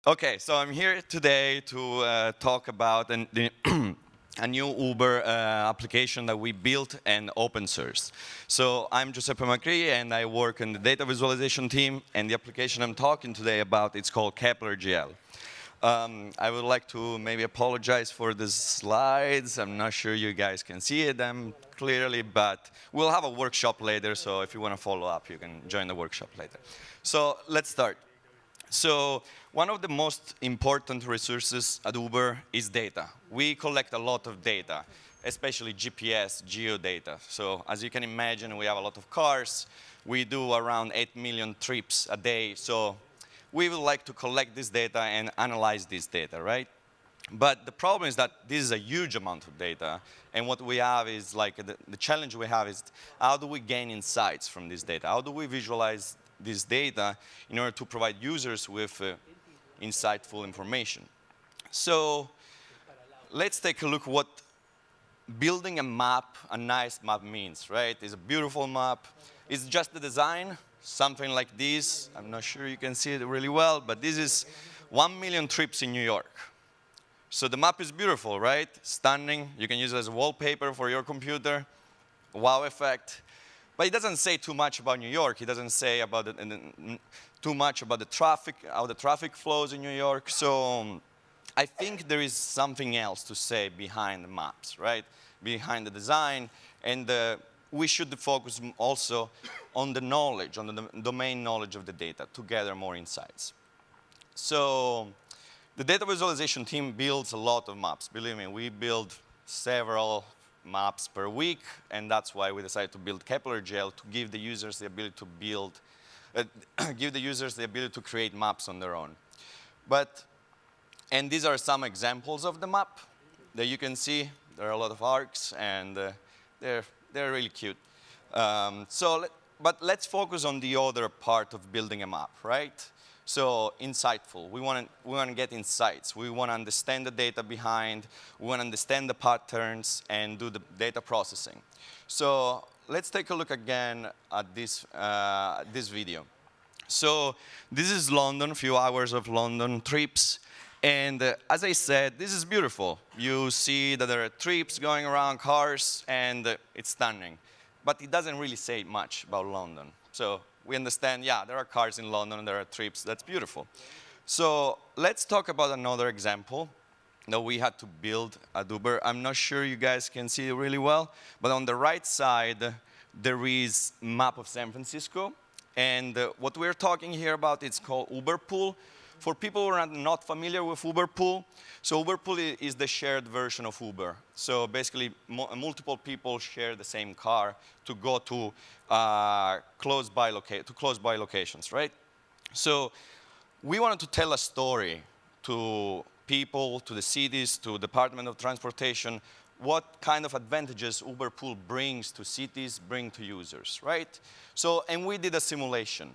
Okay, so I'm here today to talk about a new Uber application that we built and open source. So I'm Giuseppe Macri, and I work in the data visualization team, and the application I'm talking today about, it's called Kepler Gl. I would like to maybe apologize for the slides. I'm not sure you guys can see them clearly, but we'll have a workshop later, so if you want to follow up, you can join the workshop later. So let's start. So one of the most important resources at Uber is data. We collect a lot of data, especially GPS, geodata. So as you can imagine, we have a lot of cars. We do around 8 million trips a day. So we would like to collect this data and analyze this data, right? But the problem is that this is a huge amount of data. And what we have is, like, the challenge we have is, how do we gain insights from this data? How do we visualize this data in order to provide users with insightful information? So let's take a look what building a map, a nice map means, right? It's a beautiful map. It's just the design, something like this. I'm not sure you can see it really well, but this is 1 million trips in New York. So the map is beautiful, right? Stunning. You can use it as a wallpaper for your computer. Wow effect. But it doesn't say too much about New York. It doesn't say about too much about the traffic, how the traffic flows in New York. So I think there is something else to say behind the maps, right? Behind the design. And we should focus also on the knowledge, on the domain knowledge of the data to gather more insights. So the data visualization team builds a lot of maps. Believe me, we build several maps per week, and that's why we decided to build Kepler Gl to give the users the ability to build, give the users the ability to create maps on their own. And these are some examples of the map that you can see. There are a lot of arcs, and they're really cute. But let's focus on the other part of building a map, right? So insightful. We want to get insights. We want to understand the data behind. We want to understand the patterns and do the data processing. So let's take a look again at this video. So this is London, a few hours of London trips. And as I said, this is beautiful. You see that there are trips going around, cars, and it's stunning. But it doesn't really say much about London. So we understand, yeah, there are cars in London, there are trips, that's beautiful. So let's talk about another example that we had to build at Uber. I'm not sure you guys can see it really well, but on the right side, there is a map of San Francisco. And what we're talking here about, it's called Uber Pool. For people who are not familiar with Uber Pool, so Uber Pool is the shared version of Uber. So basically, multiple people share the same car to go to close by locations, right? So we wanted to tell a story to people, to the cities, to Department of Transportation, what kind of advantages Uber Pool brings to cities, bring to users, right? So, and we did a simulation.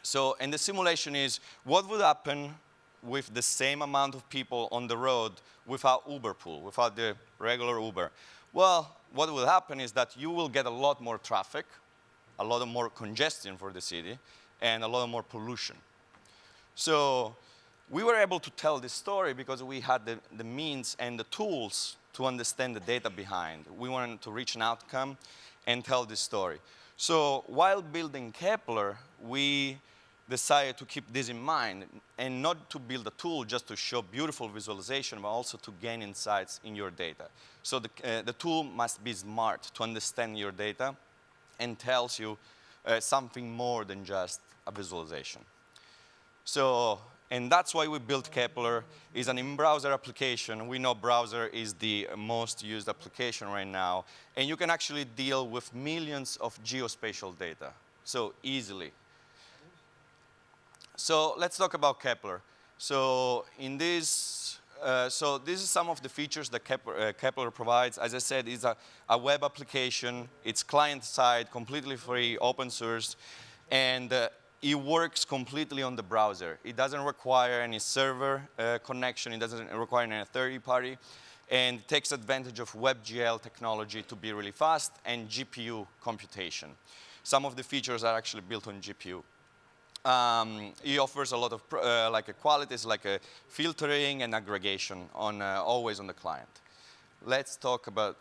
So, and the simulation is, what would happen with the same amount of people on the road without Uber Pool, without the regular Uber? Well, what will happen is that you will get a lot more traffic, a lot more congestion for the city, and a lot more pollution. So we were able to tell this story because we had the means and the tools to understand the data behind. We wanted to reach an outcome and tell this story. So while building Kepler, we decided to keep this in mind and not to build a tool just to show beautiful visualization, but also to gain insights in your data. So the tool must be smart to understand your data and tells you something more than just a visualization. So, and that's why we built Kepler. It's an in-browser application. We know browser is the most used application right now. And you can actually deal with millions of geospatial data, so easily. So let's talk about Kepler. So in this, this is some of the features that Kepler provides. As I said, it's a web application. It's client-side, completely free, open source, and it works completely on the browser. It doesn't require any server connection. It doesn't require any third party, and it takes advantage of WebGL technology to be really fast and GPU computation. Some of the features are actually built on GPU. He offers a lot of qualities like filtering and aggregation on always on the client. Let's talk about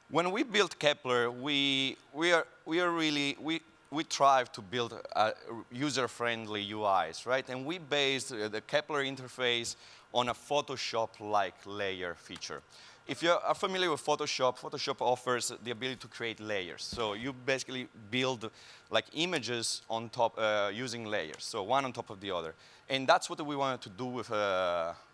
when we built Kepler. We strive to build user-friendly UIs, right? And we based the Kepler interface on a Photoshop-like layer feature. If you are familiar with Photoshop, Photoshop offers the ability to create layers. So you basically build like images on top using layers, so one on top of the other. And that's what we wanted to do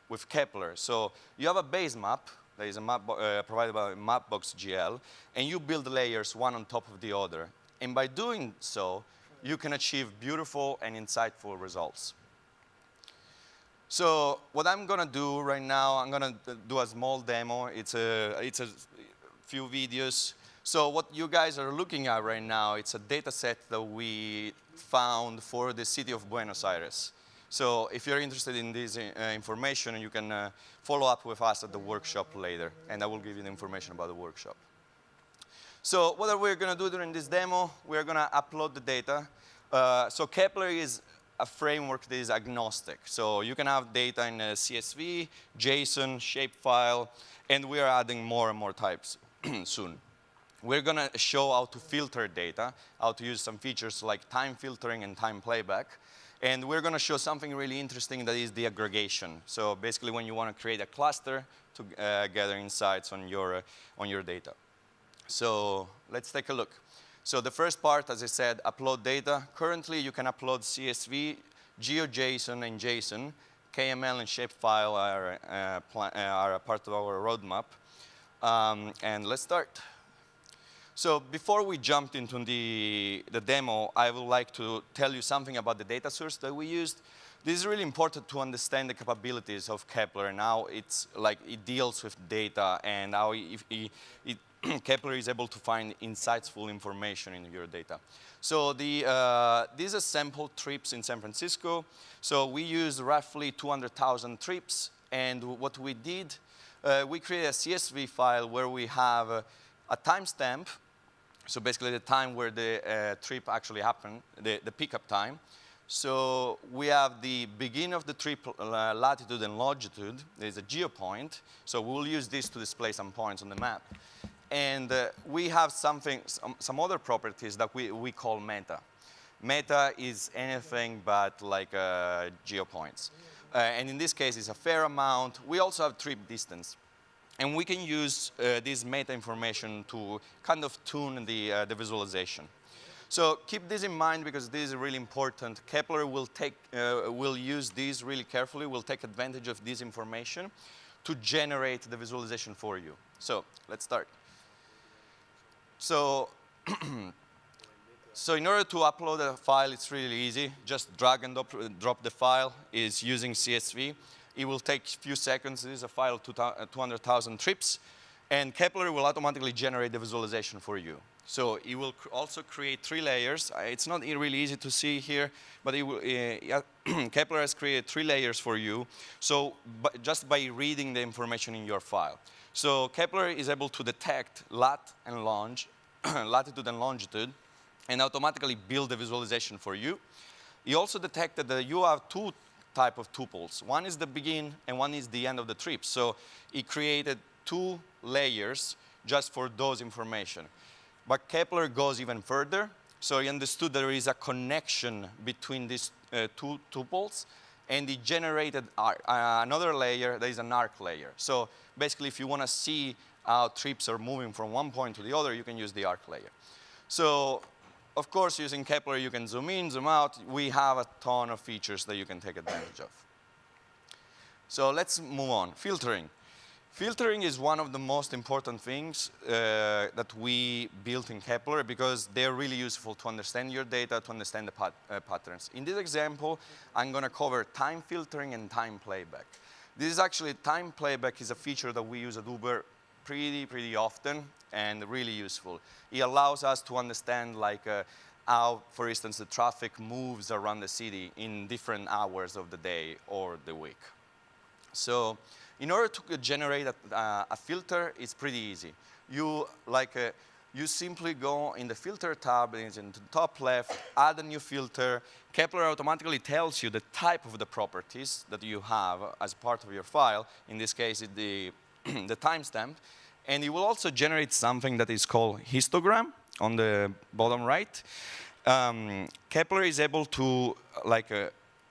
with Kepler. So you have a base map. There is a map provided by Mapbox GL, and you build layers one on top of the other. And by doing so, you can achieve beautiful and insightful results. So what I'm going to do right now, I'm going to do a small demo. It's a few videos. So what you guys are looking at right now, it's a data set that we found for the city of Buenos Aires. So if you're interested in this information, you can follow up with us at the workshop later, and I will give you the information about the workshop. So what are we going to do during this demo? We're going to upload the data. So Kepler is a framework that is agnostic. So you can have data in CSV, JSON, shapefile, and we are adding more and more types soon. We're going to show how to filter data, how to use some features like time filtering and time playback. And we're going to show something really interesting, that is the aggregation. So basically when you want to create a cluster to gather insights on your data. So let's take a look. So the first part, as I said, upload data. Currently, you can upload CSV, GeoJSON, and JSON. KML and shapefile are a part of our roadmap. And let's start. So before we jump into the demo, I would like to tell you something about the data source that we used. This is really important to understand the capabilities of Kepler and how it deals with data and how Kepler is able to find insightful information in your data. So these are sample trips in San Francisco. So we used roughly 200,000 trips. And what we did, we created a CSV file where we have a timestamp. So basically the time where the trip actually happened, the pickup time. So we have the beginning of the trip, latitude and longitude. There's a geopoint. So we'll use this to display some points on the map. And we have some other properties that we call meta. Meta is anything but like geopoints. And in this case, it's a fair amount. We also have trip distance. And we can use this meta information to kind of tune the visualization. So keep this in mind because this is really important. Kepler will use this really carefully, will take advantage of this information to generate the visualization for you. So let's start. So, so in order to upload a file, it's really easy. Just drag and drop the file. It's using CSV. It will take a few seconds. This is a file of 200,000 trips. And Kepler will automatically generate the visualization for you. So it will also create 3 layers. It's not really easy to see here, but Kepler has created 3 layers for you. So just by reading the information in your file. So Kepler is able to detect lat and latitude and longitude, and automatically build the visualization for you. He also detected that you have 2 types of tuples. One is the begin, and one is the end of the trip. So he created 2 layers just for those information. But Kepler goes even further. So he understood there is a connection between these 2 tuples, and he generated another layer that is an arc layer. So basically, if you want to see how trips are moving from one point to the other, you can use the arc layer. So of course, using Kepler, you can zoom in, zoom out. We have a ton of features that you can take advantage of. So let's move on. Filtering. Filtering is one of the most important things that we built in Kepler because they're really useful to understand your data, to understand the patterns. In this example, I'm going to cover time filtering and time playback. This is actually, time playback is a feature that we use at Uber pretty often and really useful. It allows us to understand how, for instance, the traffic moves around the city in different hours of the day or the week. So in order to generate a filter, it's pretty easy. You you simply go in the filter tab, it's in the top left, add a new filter. Kepler automatically tells you the type of the properties that you have as part of your file. In this case, it's the, the timestamp. And it will also generate something that is called histogram on the bottom right. Kepler is able to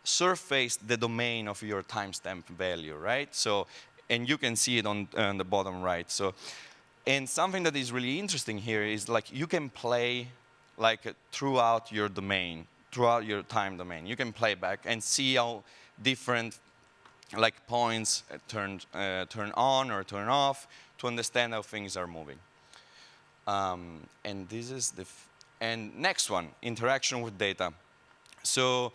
surface the domain of your timestamp value, right? So, and you can see it on the bottom right. So, and something that is really interesting here is like you can play throughout your domain, throughout your time domain. You can play back and see how different points turn on or turn off to understand how things are moving. And this is the and next one, interaction with data. So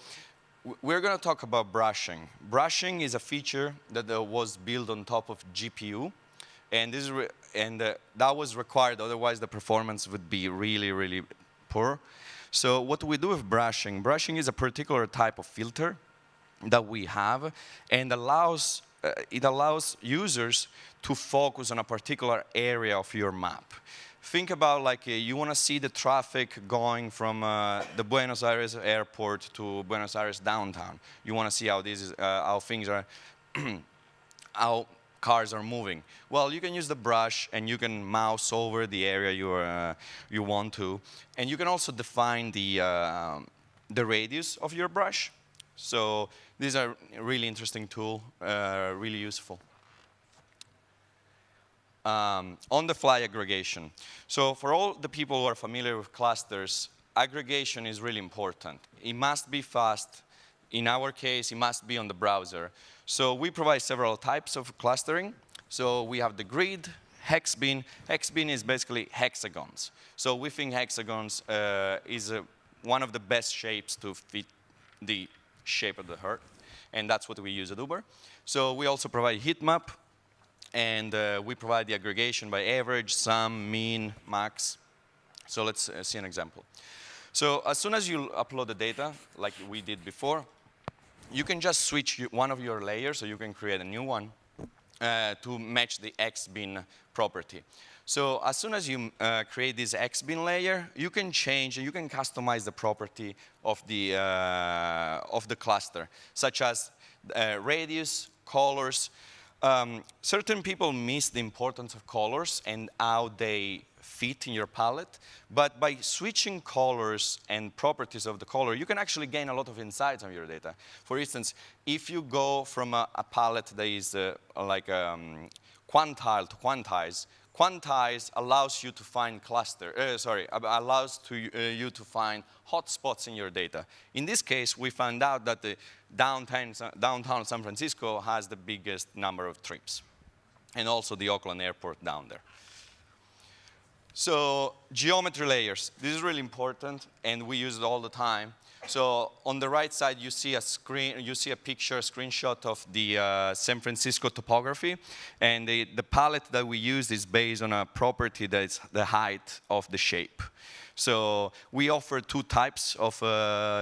we're going to talk about brushing. Brushing is a feature that was built on top of GPU, and this is that was required. Otherwise, the performance would be really, really poor. So what we do with brushing? Brushing is a particular type of filter that we have, and it allows users to focus on a particular area of your map. Think about you want to see the traffic going from the Buenos Aires airport to Buenos Aires downtown. You want to see how this is, how things are, how cars are moving. Well, you can use the brush and you can mouse over the area you want to, and you can also define the radius of your brush. So these are a really interesting tool, really useful. On-the-fly aggregation. So for all the people who are familiar with clusters, aggregation is really important. It must be fast. In our case, it must be on the browser. So we provide several types of clustering. So we have the grid, hexbin. Hexbin is basically hexagons. So we think hexagons is one of the best shapes to fit the shape of the Earth. And that's what we use at Uber. So we also provide heat map. And we provide the aggregation by average, sum, mean, max. So let's see an example. So as soon as you upload the data, like we did before, you can just switch one of your layers, so you can create a new one, to match the xbin property. So as soon as you create this xbin layer, you can change, you can customize the property of the cluster, such as radius, colors. Certain people miss the importance of colors and how they fit in your palette, but by switching colors and properties of the color, you can actually gain a lot of insights on your data. For instance, if you go from a palette that is quantile to quantize, quantize allows you to find allows you to find hotspots in your data. In this case, we found out that the downtown San Francisco has the biggest number of trips, and also the Oakland airport down there. So geometry layers, this is really important, and we use it all the time. So on the right side, you see a screenshot of the San Francisco topography, and the palette that we use is based on a property that is the height of the shape. So we offer two types of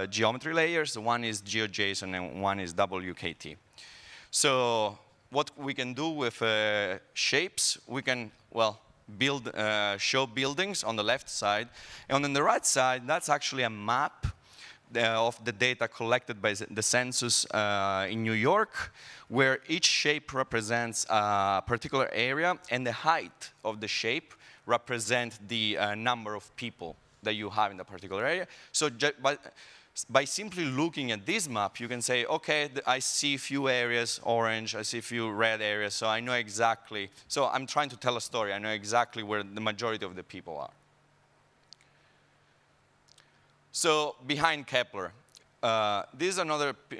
geometry layers. One is GeoJSON and one is WKT. So what we can do with shapes, we can, show buildings on the left side. And on the right side, that's actually a map of the data collected by the census in New York, where each shape represents a particular area, and the height of the shape represents the number of people that you have in the particular area. So by simply looking at this map, you can say, okay, I see a few areas orange, I see a few red areas, so I know exactly. So I'm trying to tell a story. I know exactly where the majority of the people are. So behind Kepler, this is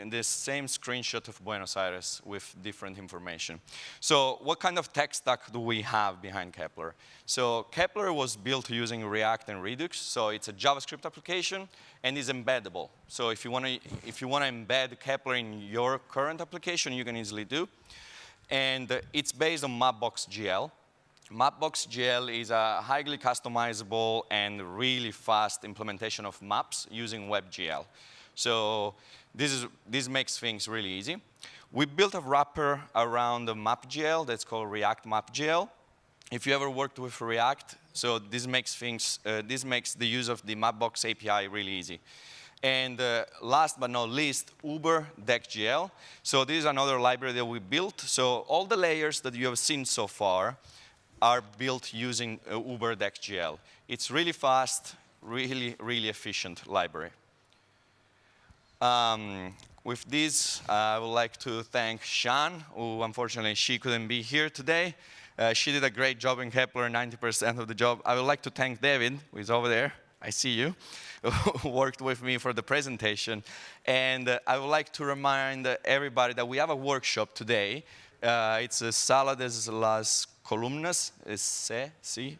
this same screenshot of Buenos Aires with different information. So what kind of tech stack do we have behind Kepler? So Kepler was built using React and Redux. So it's a JavaScript application and is embeddable. So if you want to embed Kepler in your current application, you can easily do. And it's based on Mapbox.gl. Mapbox.gl is a highly customizable and really fast implementation of maps using WebGL. So this makes things really easy. We built a wrapper around the map.gl that's called React Map.gl. If you ever worked with React, So this makes the use of the Mapbox API really easy. And last but not least, Uber.Gl. So this is another library that we built. So all the layers that you have seen so far are built using Uber.Gl. It's really fast, really, really efficient library. With this, I would like to thank Shan, who unfortunately she couldn't be here today. She did a great job in Kepler, 90% of the job. I would like to thank David, who is over there. I see you, who worked with me for the presentation. And I would like to remind everybody that we have a workshop today. It's a Sala de las Columnas,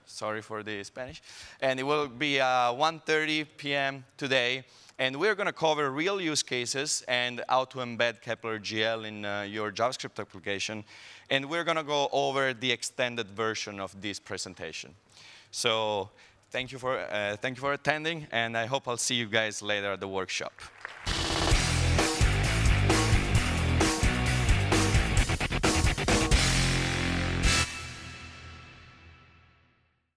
sorry for the Spanish. And it will be 1:30 p.m. today. And we're going to cover real use cases and how to embed Kepler Gl in your JavaScript application. And we're going to go over the extended version of this presentation. So thank you for attending, and I hope I'll see you guys later at the workshop.